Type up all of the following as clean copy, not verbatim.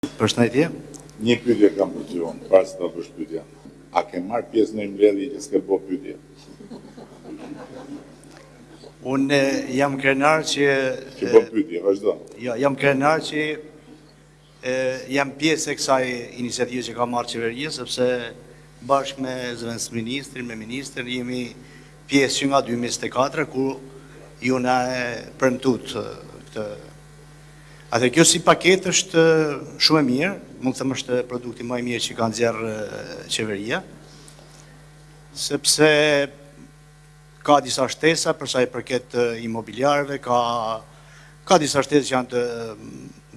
Përshëndetje. Një pyetje kam për ty unë, para se ta bësh pyetjen. A ke marrë pjesë në një mbledhje që s'ke bë pyetje? Unë jam krenar që... Që bë pyetje, vazhdo. Jo, jam krenar që jam pjesë e kësaj iniciative që ka marrë qeveria, sepse bashkë me zëvendësministrin, me ministrin, jemi pjesë që nga 2024, ku ju na e premtut këtë. Atë kjo si paket është shumë e mirë, mund të them është produkti më i mirë që ka nxjerrë qeveria, sepse ka disa shtesa për sa i përket imobiliarëve, ka disa shtesa që janë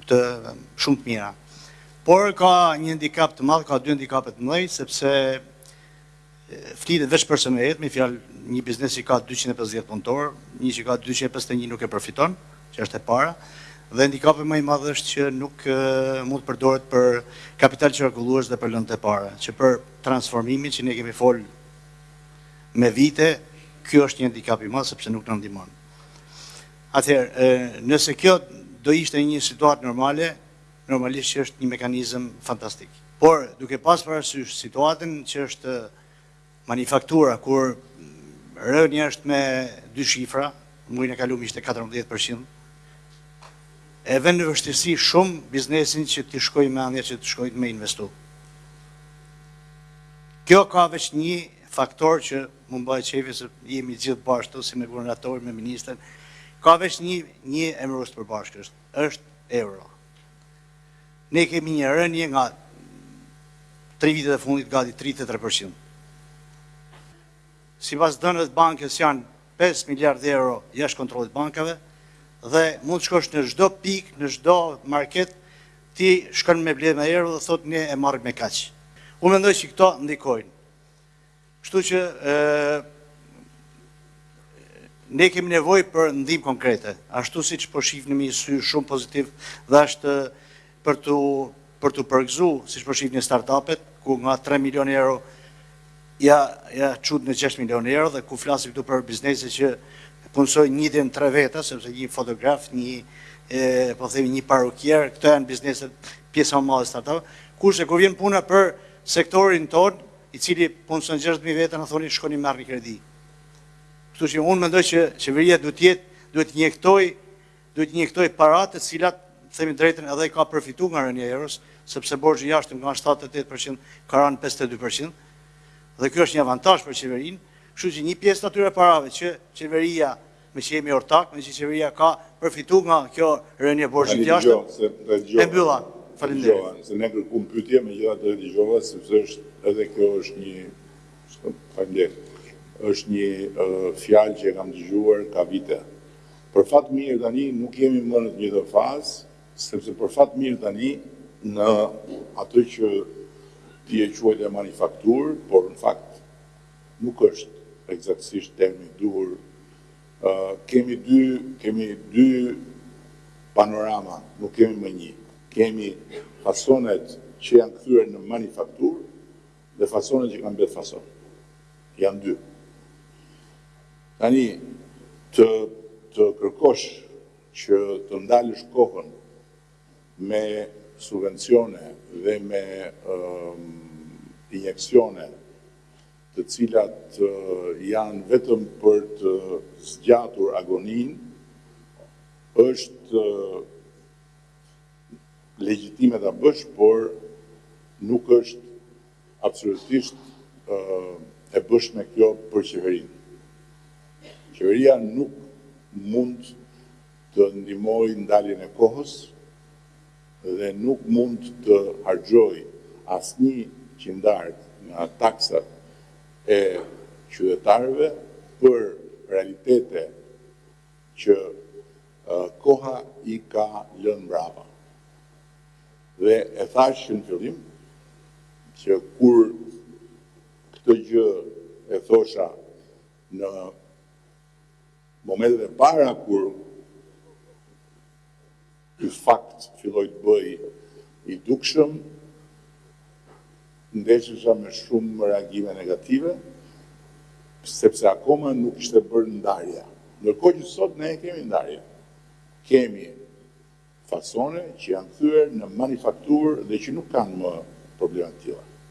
të shumë të mira. Por ka një handicap të madh, ka dy handicape të mëdhenj, sepse flitet veç për SME-t, me fjalë një biznes që ka 250 punëtor, një që ka 251 nuk e përfiton, që është e para. Dhe handikapi më i madh është që nuk mund të përdoret për kapital qarkullues dhe për lëndë të para, që për transformimin që ne kemi fol me vite, ky është një handikap i madh sepse nuk na ndihmon. Atëherë, nëse kjo do ishte një situatë normale, normalisht që është një mekanizëm fantastik. Por duke pas parasysh situatën që është manufaktura, kur rënja është me 2 shifra, muajin e kaluar ishte 14%, e vend në vështirësi shumë biznesin që të shkojë me ardhje, që të shkojë me investu. Kjo ka veç një faktor që më bëhet qefi, se jemi gjithë bashkë si me guvernator, me ministrin, ka veç një emërus të përbashkë, është euro. Ne kemi një rënje nga 3 vitet e fundit gati 33%. Sipas dënëve të bankës janë 5 miliardë euro jashtë kontrollit bankave, dhe mund të shkosh në çdo pikë, në çdo market, ti shkon me bledh me euro dhe thot ne e marrim me kaq. Unë mendoj që këto ndikojnë. Kështu që ne kemi nevojë për ndihmë konkrete, ashtu siç po shihni me sy shumë pozitiv dhe është për tu përgëzuar, siç po shihni startupet, ku nga 3 milionë euro ja çut në 6 milionë euro, dhe ku flasim këtu për biznese që punësoj 1 deri në 3 veta, sepse një fotograf, një parukier, këto janë bizneset pjesa më madhe startup. Kurse kur vjen puna për sektorin ton, i cili punëson 60.000 veta, na thonin shkoni marrni kredi. Kështu që unë mendoj që qeveria duhet injektoj paratë, të cilat, themi drejtën, edhe ka përfituar nga rënja e euros, sepse borxhi jashtëm nga 78% ka rënë 52%, dhe kjo është një avantazh për qeverinë. Kështu që një pjesë të atyre parave që qeveria, me që jemi ortak, me që qeveria ka përfitu nga kjo rënie borxhit jashtëm, e mbylla. Faleminderit. Se ne kërkuam pyetje, megjithatë e dëgjova, sepse edhe kjo është një fjalë që e kam dëgjuar ka vite. Për fat mirë tani nuk jemi më në të njëjtën fazë, sepse për fat mirë tani në atë që ti e quajtë e manufakturë, por në fakt nuk është eksaktësisht termi duhur. Kemi dy panorama, nuk kemi më një. Kemi fasonet që janë kthyer në manufakturë dhe fasonet që kanë bërë fason. Janë dy. Tani të kërkosh që të ndalësh kohën me subvencione dhe me injeksione të cilat janë vetëm për të zgjatur agonin, është legjitime ta bësh, por nuk është absolutisht e bëshme kjo për qeverinë. Qeveria nuk mund të ndihmojë ndaljen e kohës dhe nuk mund të harxojë asnjë qindark nga taksat e qytetarëve për realitete që koha i ka lënë mbrapa. Dhe e thash që në fillim, që kur këtë gjë e thosha në momentet e para kur ky fakt filloi të bëj i dukshëm, ndeshesha me shumë reagime negative, sepse akoma nuk ishte bërë ndarja. Ndërkohë që sot ne kemi ndarje. Kemi fasone që janë kthyer në manufakturë dhe që nuk kanë më probleme të tilla.